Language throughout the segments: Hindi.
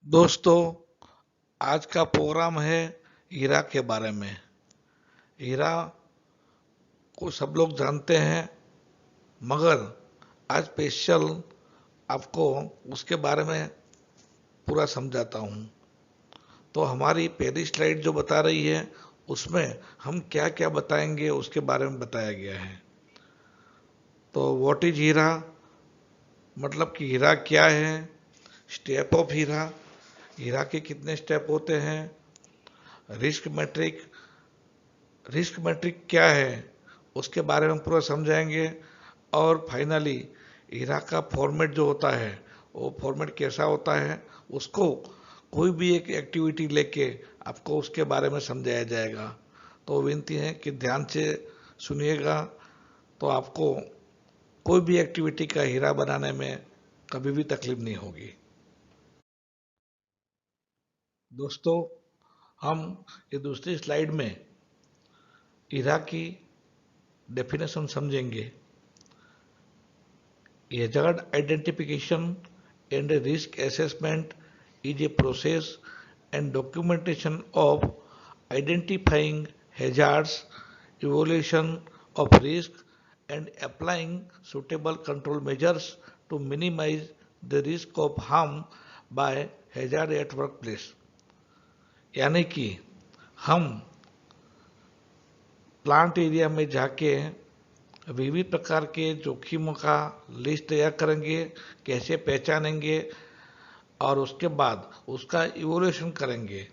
दोस्तों, आज का प्रोग्राम है हीरा के बारे में। हीरा को सब लोग जानते हैं, मगर आज स्पेशल आपको उसके बारे में पूरा समझाता हूँ। तो हमारी पहली स्लाइड जो बता रही है, उसमें हम क्या क्या बताएंगे उसके बारे में बताया गया है। तो व्हाट इज हीरा, मतलब कि हीरा क्या है, स्टेप ऑफ हीरा, हीरा के कितने स्टेप होते हैं, रिस्क मैट्रिक, रिस्क मैट्रिक क्या है उसके बारे में पूरा समझाएंगे। और फाइनली हीरा का फॉर्मेट जो होता है, वो फॉर्मेट कैसा होता है, उसको कोई भी एक एक्टिविटी लेके आपको उसके बारे में समझाया जाएगा। तो विनती है कि ध्यान से सुनिएगा, तो आपको कोई भी एक्टिविटी का हीरा बनाने में कभी भी तकलीफ नहीं होगी। दोस्तों, हम ये दूसरी स्लाइड में हीरा की डेफिनेशन समझेंगे। Hazard identification and risk assessment is a process and documentation of identifying hazards, evaluation of risk, and applying suitable control measures to minimize the risk of harm by hazard at workplace। यानी कि हम प्लांट एरिया में जाके विविध प्रकार के जोखिमों का लिस्ट तैयार करेंगे, कैसे पहचानेंगे, और उसके बाद उसका इवोल्यूशन करेंगे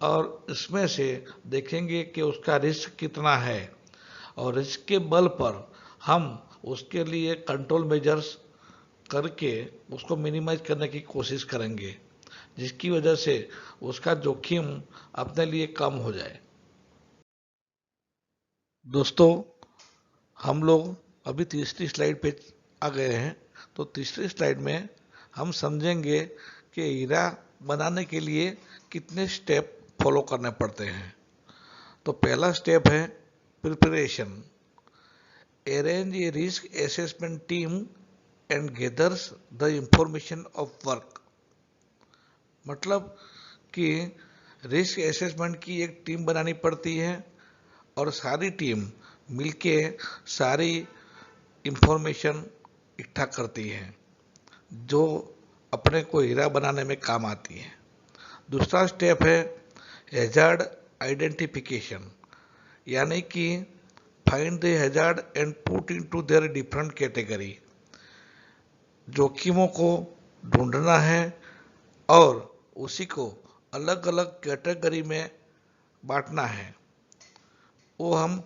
और इसमें से देखेंगे कि उसका रिस्क कितना है, और रिस्क के बल पर हम उसके लिए कंट्रोल मेजर्स करके उसको मिनिमाइज करने की कोशिश करेंगे, जिसकी वजह से उसका जोखिम अपने लिए कम हो जाए। दोस्तों, हम लोग अभी तीसरी स्लाइड पे आ गए हैं। तो तीसरी स्लाइड में हम समझेंगे कि हीरा बनाने के लिए कितने स्टेप फॉलो करने पड़ते हैं। तो पहला स्टेप है preparation. Arrange A risk assessment team and gathers the information of work. मतलब कि रिस्क असेसमेंट की एक टीम बनानी पड़ती है और सारी टीम मिलके सारी इंफॉर्मेशन इकट्ठा करती है जो अपने को हीरा बनाने में काम आती है। दूसरा स्टेप है हैजार्ड आइडेंटिफिकेशन, यानी कि find the hazard and put into their different category. जोखिमों को ढूंढना है और उसी को अलग अलग कैटेगरी में बांटना है। वो हम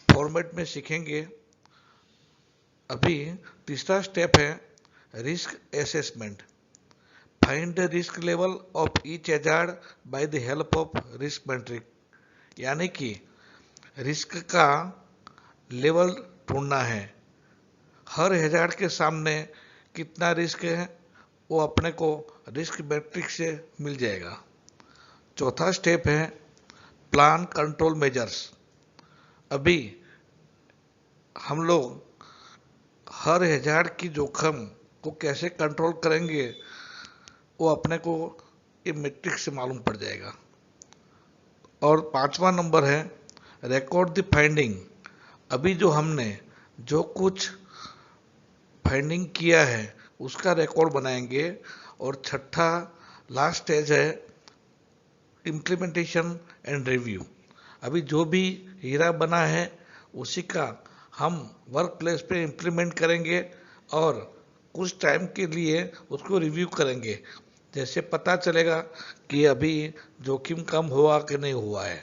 फॉर्मेट में सीखेंगे। अभी तीसरा स्टेप है risk assessment. Find the risk level of each hazard by the help of risk matrix, यानी कि रिस्क का लेवल ढूंढना है। हर हैजार्ड के सामने कितना रिस्क है वो अपने को रिस्क मैट्रिक से मिल जाएगा। चौथा स्टेप है प्लान कंट्रोल मेजर्स। अभी हम लोग हर हैजार्ड की जोखिम को कैसे कंट्रोल करेंगे वो अपने को ये मैट्रिक्स से मालूम पड़ जाएगा। और पांचवा नंबर है रिकॉर्ड द फाइंडिंग। अभी जो हमने जो कुछ फाइंडिंग किया है उसका रिकॉर्ड बनाएंगे। और छठा लास्ट स्टेज है इम्प्लीमेंटेशन एंड रिव्यू। अभी जो भी हीरा बना है उसी का हम वर्क प्लेस पे इम्प्लीमेंट करेंगे और कुछ टाइम के लिए उसको रिव्यू करेंगे, जैसे पता चलेगा कि अभी जोखिम कम हुआ कि नहीं हुआ है।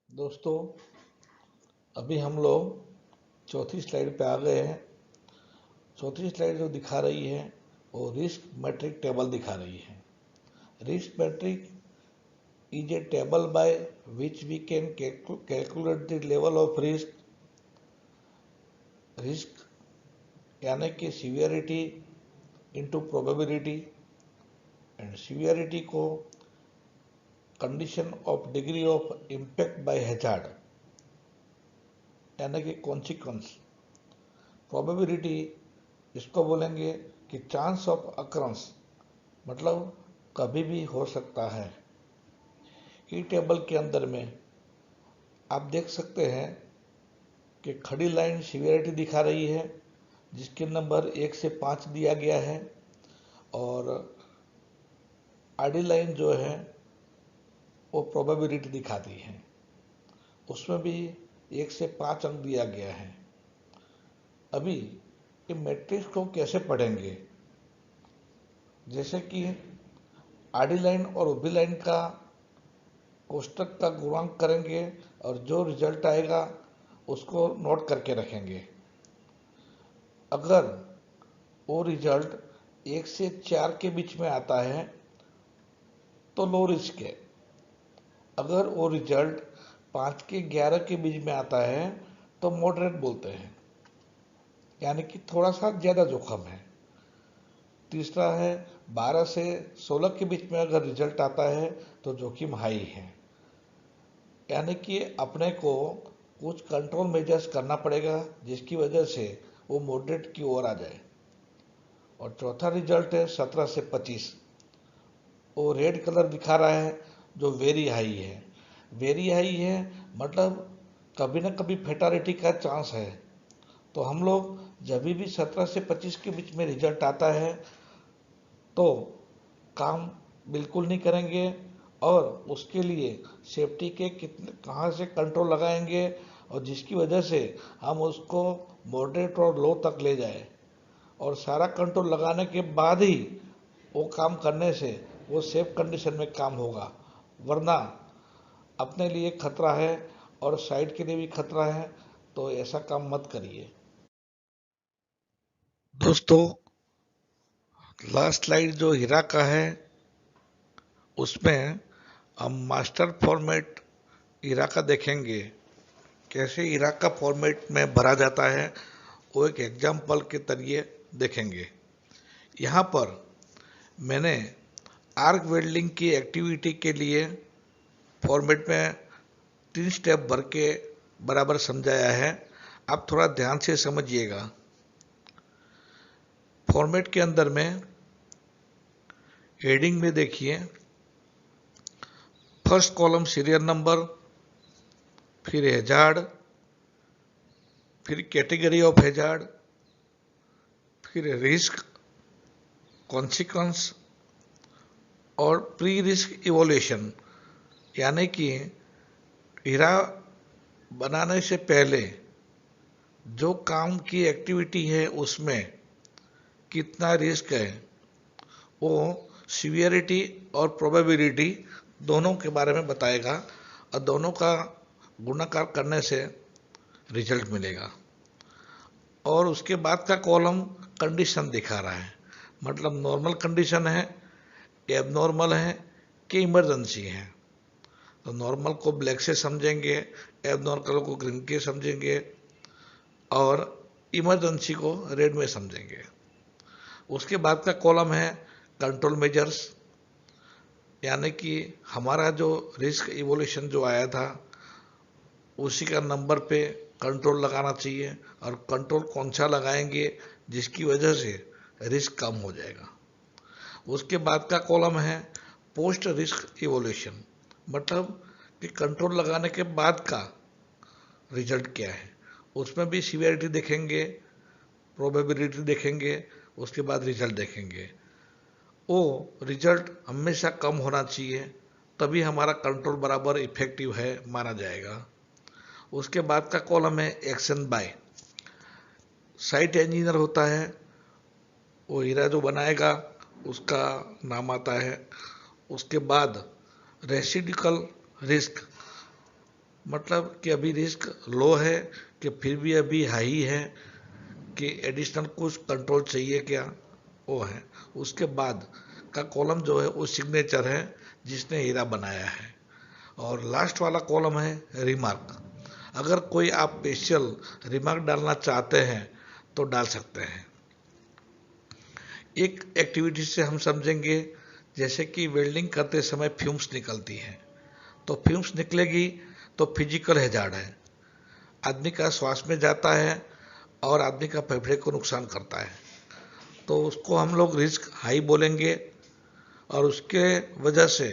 दोस्तों, अभी हम लोग चौथी स्लाइड पे आ गए हैं। चौथी स्लाइड जो दिखा रही है वो रिस्क मैट्रिक टेबल दिखा रही है। Risk matrix is a table by which we can calculate the level of risk यानी कि severity into probability, and severity को condition of degree of impact by hazard यानी कि कॉन्सिक्वेंस। प्रोबेबिलिटी इसको बोलेंगे कि चांस ऑफ अक्रंस मतलब कभी भी हो सकता है। ई टेबल के अंदर में आप देख सकते हैं कि खड़ी लाइन सीवियरिटी दिखा रही है, जिसके नंबर 1 से 5 दिया गया है, और आडी लाइन जो है वो प्रोबेबिलिटी दिखाती है, उसमें भी 1 से 5 अंक दिया गया है। अभी ये मैट्रिक्स को कैसे पढ़ेंगे? जैसे कि आडी लाइन और उभी लाइन का कोष्टक का गुणांक करेंगे और जो रिजल्ट आएगा उसको नोट करके रखेंगे। अगर वो रिजल्ट 1 से 4 के बीच में आता है तो लो रिस्क है। अगर वो रिजल्ट 5 के 11 के बीच में आता है तो मॉडरेट बोलते हैं, यानी कि थोड़ा सा ज़्यादा जोखिम है। तीसरा है 12 से 16 के बीच में अगर रिजल्ट आता है तो जोखिम हाई है, यानी कि अपने को कुछ कंट्रोल मेजर्स करना पड़ेगा जिसकी वजह से वो मॉडरेट की ओर आ जाए। और चौथा रिजल्ट है 17 से 25, वो रेड कलर दिखा रहा है जो वेरी हाई है। वेरी हाई है मतलब कभी ना कभी फेटालिटी का चांस है। तो हम लोग जब भी 17 से 25 के बीच में रिजल्ट आता है तो काम बिल्कुल नहीं करेंगे, और उसके लिए सेफ्टी के कितने कहाँ से कंट्रोल लगाएंगे और जिसकी वजह से हम उसको मॉडरेट और लो तक ले जाए, और सारा कंट्रोल लगाने के बाद ही वो काम करने से वो सेफ कंडीशन में काम होगा। वरना अपने लिए खतरा है और साइड के लिए भी खतरा है, तो ऐसा काम मत करिए। दोस्तों, लास्ट स्लाइड जो हीरा का है उसमें हम मास्टर फॉर्मेट हीरा का देखेंगे, कैसे हीरा का फॉर्मेट में भरा जाता है वो एक एग्जाम्पल के तरीके देखेंगे। यहाँ पर मैंने आर्क वेल्डिंग की एक्टिविटी के लिए फॉर्मेट में 3 स्टेप भर के बराबर समझाया है। आप थोड़ा ध्यान से समझिएगा। फॉर्मेट के अंदर में हेडिंग में देखिए, फर्स्ट कॉलम सीरियल नंबर, फिर हैजार्ड, फिर कैटेगरी ऑफ हैजार्ड, फिर रिस्क, कॉन्सिक्वेंस और प्री रिस्क इवोल्यूशन, यानी कि हीरा बनाने से पहले जो काम की एक्टिविटी है उसमें कितना रिस्क है, वो सीवियरिटी और प्रोबेबिलिटी दोनों के बारे में बताएगा, और दोनों का गुणाकार करने से रिजल्ट मिलेगा। और उसके बाद का कॉलम कंडीशन दिखा रहा है, मतलब नॉर्मल कंडीशन है, एबनॉर्मल है कि इमरजेंसी है। तो नॉर्मल को ब्लैक से समझेंगे, एबनॉर्मल को ग्रीन के समझेंगे, और इमरजेंसी को रेड में समझेंगे। उसके बाद का कॉलम है कंट्रोल मेजर्स, यानी कि हमारा जो रिस्क इवोल्यूशन जो आया था उसी का नंबर पे कंट्रोल लगाना चाहिए, और कंट्रोल कौन सा लगाएंगे जिसकी वजह से रिस्क कम हो जाएगा। उसके बाद का कॉलम है पोस्ट रिस्क इवोल्यूशन, मतलब कि कंट्रोल लगाने के बाद का रिजल्ट क्या है। उसमें भी सीवियरिटी देखेंगे, प्रोबेबिलिटी देखेंगे, उसके बाद रिजल्ट देखेंगे। वो रिजल्ट हमेशा कम होना चाहिए, तभी हमारा कंट्रोल बराबर इफेक्टिव है माना जाएगा। उसके बाद का कॉलम है एक्शन बाय। साइट इंजीनियर होता है, वो हीरा जो बनाएगा उसका नाम आता है। उसके बाद रेसिडुअल रिस्क, मतलब कि अभी रिस्क लो है कि फिर भी अभी हाई है, कि एडिशनल कुछ कंट्रोल चाहिए क्या, वो है। उसके बाद का कॉलम जो है वो सिग्नेचर है जिसने हीरा बनाया है। और लास्ट वाला कॉलम है रिमार्क। अगर कोई आप स्पेशल रिमार्क डालना चाहते हैं तो डाल सकते हैं। एक एक्टिविटी से हम समझेंगे, जैसे कि वेल्डिंग करते समय फ्यूम्स निकलती हैं, तो फ्यूम्स निकलेगी तो फिजिकल हैजार्ड है, आदमी का श्वास में जाता है और आदमी का फेफड़े को नुकसान करता है, तो उसको हम लोग रिस्क हाई बोलेंगे। और उसके वजह से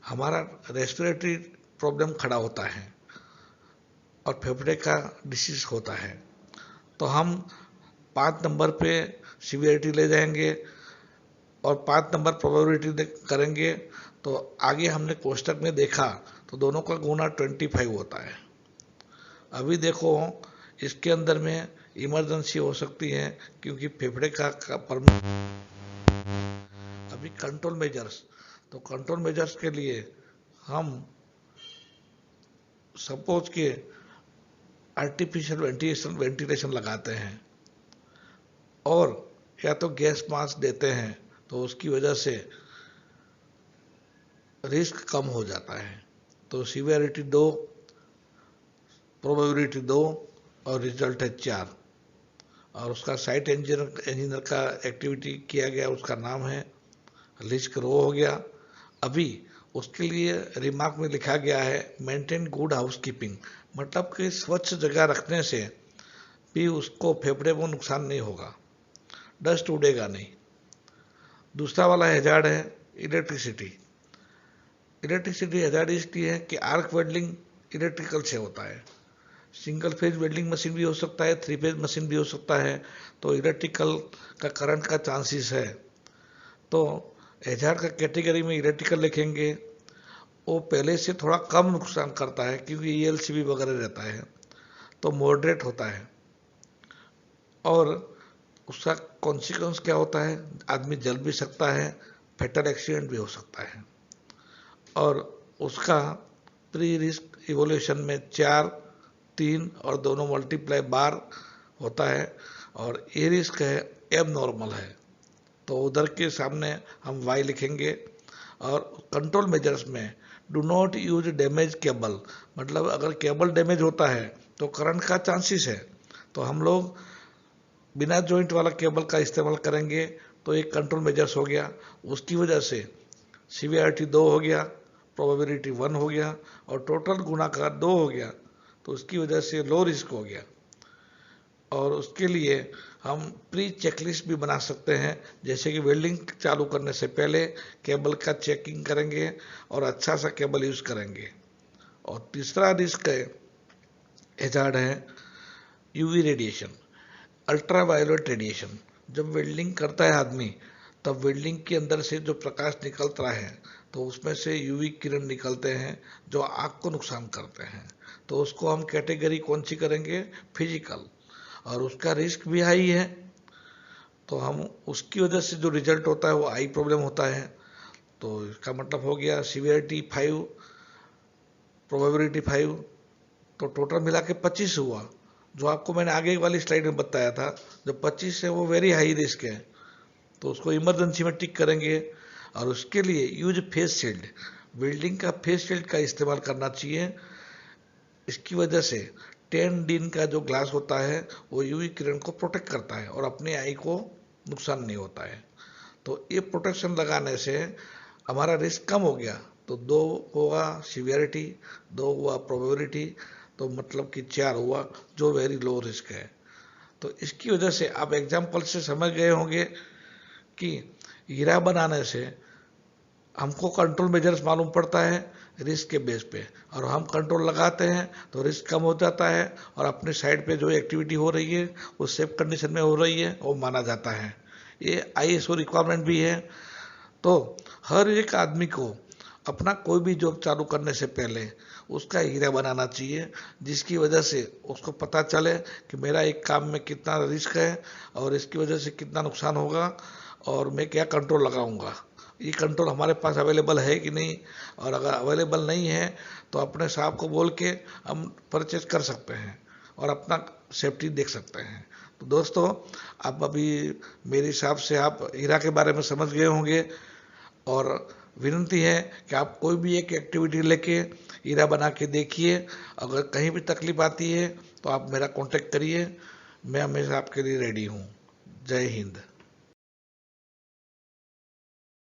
हमारा रेस्पिरेटरी प्रॉब्लम खड़ा होता है और फेफड़े का डिसीज होता है। तो हम 5 नंबर पे सीवियरिटी ले जाएंगे और 5 नंबर प्रोबेबिलिटी करेंगे। तो आगे हमने कोष्टक में देखा तो दोनों का गुना 25 होता है। अभी देखो इसके अंदर में इमरजेंसी हो सकती है क्योंकि फेफड़े का अभी कंट्रोल मेजर्स, तो कंट्रोल मेजर्स के लिए हम सपोज के आर्टिफिशियल वेंटिलेशन लगाते हैं और या तो गैस मास्क देते हैं, तो उसकी वजह से रिस्क कम हो जाता है। तो सीवियरिटी 2, प्रोबेबिलिटी 2 और रिजल्ट है 4। और उसका साइट इंजीनियर का एक्टिविटी किया गया, उसका नाम है रिस्क रो हो गया। अभी उसके लिए रिमार्क में लिखा गया है मेंटेन गुड हाउसकीपिंग, मतलब कि स्वच्छ जगह रखने से भी उसको फेफड़े को नुकसान नहीं होगा, डस्ट उड़ेगा नहीं। दूसरा वाला हैजार्ड है इलेक्ट्रिसिटी। इलेक्ट्रिसिटी हैजार्ड इसलिए है कि आर्क वेल्डिंग इलेक्ट्रिकल से होता है। सिंगल फेज वेल्डिंग मशीन भी हो सकता है, 3 फेज मशीन भी हो सकता है, तो इलेक्ट्रिकल का करंट का चांसेस है। तो हैजार्ड का कैटेगरी में इलेक्ट्रिकल लिखेंगे, वो पहले से थोड़ा कम नुकसान करता है क्योंकि ईएलसीबी वगैरह रहता है, तो मॉडरेट होता है। और उसका कॉन्सिक्वेंस क्या होता है, आदमी जल भी सकता है, फैटल एक्सीडेंट भी हो सकता है। और उसका प्री रिस्क इवोल्यूशन में 4, 3 और दोनों मल्टीप्लाई बार होता है। और ये रिस्क है एब नॉर्मल है, तो उधर के सामने हम वाई लिखेंगे। और कंट्रोल मेजर्स में do not use damage cable, मतलब अगर केबल डैमेज होता है तो करंट का चांसेस है, तो हम लोग बिना जॉइंट वाला केबल का इस्तेमाल करेंगे। तो एक कंट्रोल मेजर्स हो गया, उसकी वजह से सीवीआरटी 2 हो गया, प्रोबेबिलिटी 1 हो गया और टोटल गुणाकार 2 हो गया, तो उसकी वजह से लो रिस्क हो गया। और उसके लिए हम प्री चेकलिस्ट भी बना सकते हैं, जैसे कि वेल्डिंग चालू करने से पहले केबल का चेकिंग करेंगे और अच्छा सा केबल यूज करेंगे। और तीसरा रिस्क हैजार्ड है UV radiation, ultra violet radiation. जब वेल्डिंग करता है आदमी, तब वेल्डिंग के अंदर से जो प्रकाश निकलता है तो उसमें से यूवी किरण निकलते हैं जो आँख को नुकसान करते हैं। तो उसको हम कैटेगरी कौन सी करेंगे, फिजिकल, और उसका रिस्क भी हाई है। तो हम उसकी वजह से जो रिजल्ट होता है वो आई प्रॉब्लम होता है। तो इसका मतलब हो गया सीवियरिटी 5, प्रोबेबिलिटी 5, तो टोटल मिला के 25 हुआ। जो आपको मैंने आगे वाली स्लाइड में बताया था, जो 25 है वो वेरी हाई रिस्क है, तो उसको इमरजेंसी में टिक करेंगे। और उसके लिए यूज फेस शील्ड, वेल्डिंग का फेस शील्ड का इस्तेमाल करना चाहिए। इसकी वजह से 10 दिन का जो ग्लास होता है वो यूवी किरण को प्रोटेक्ट करता है और अपने आई को नुकसान नहीं होता है। तो ये प्रोटेक्शन लगाने से हमारा रिस्क कम हो गया। तो 2 हुआ सीवियरिटी, 2 हुआ प्रोबेबिलिटी, तो मतलब कि 4 हुआ जो वेरी लो रिस्क है। तो इसकी वजह से आप एग्जाम्पल से समझ गए होंगे कि हीरा बनाने से हमको कंट्रोल मेजर्स मालूम पड़ता है रिस्क के बेस पे, और हम कंट्रोल लगाते हैं तो रिस्क कम हो जाता है और अपने साइड पे जो एक्टिविटी हो रही है वो सेफ कंडीशन में हो रही है वो माना जाता है। ये आईएसओ रिक्वायरमेंट भी है। तो हर एक आदमी को अपना कोई भी जॉब चालू करने से पहले उसका हीरा बनाना चाहिए, जिसकी वजह से उसको पता चले कि मेरा एक काम में कितना रिस्क है और इसकी वजह से कितना नुकसान होगा और मैं क्या कंट्रोल लगाऊंगा। ये कंट्रोल हमारे पास अवेलेबल है कि नहीं, और अगर अवेलेबल नहीं है तो अपने साहब को बोल के हम परचेज कर सकते हैं और अपना सेफ्टी देख सकते हैं। तो दोस्तों, आप अभी मेरे हिसाब से आप हीरा के बारे में समझ गए होंगे, और विनती है कि आप कोई भी एक एक्टिविटी लेके हीरा बना के देखिए। अगर कहीं भी तकलीफ आती है तो आप मेरा कांटेक्ट करिए, मैं हमेशा आपके लिए रेडी हूँ। जय हिंद।